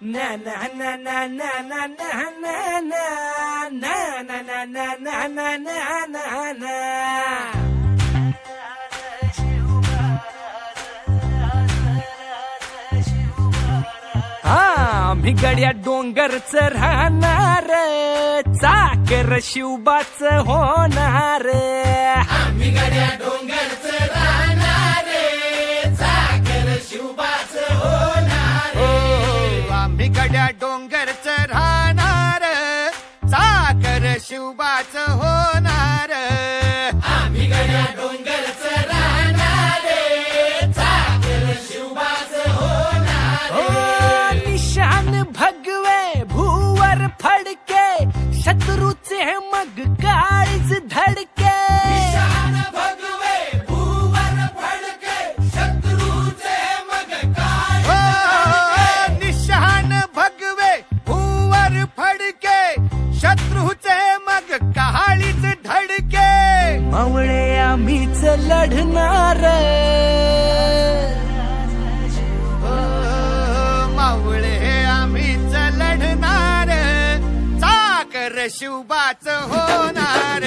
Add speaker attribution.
Speaker 1: na na na na na na na na na na na na na na na na na. आम्ही गड्या डोंगरच राहणार, चाकर शिवबाच होणार.
Speaker 2: आम्ही गड्या डोंगरच राहणार, चाकर शिवबाच होणार.
Speaker 3: आम्ही गड्या डोंगरच राहणार, चाकर शिवबाच होणार.
Speaker 2: आम्ही गड्या डोंगरच राहणार, चाकर शिवबाच होणार.
Speaker 1: निशान भगवे भूवर फडके, शत्रूचे मग काळीज धडके.
Speaker 2: निशान भगवे भूवर फडके, शत्रूचे मग काळीज धडके.
Speaker 3: निशान भगवे भूवर फडके, शत्रूचे मग काळीच धडके.
Speaker 1: मावळे आम्हीच लढणार,
Speaker 3: मावळे आम्हीच लढणार, चाकर शिवबाच होणार.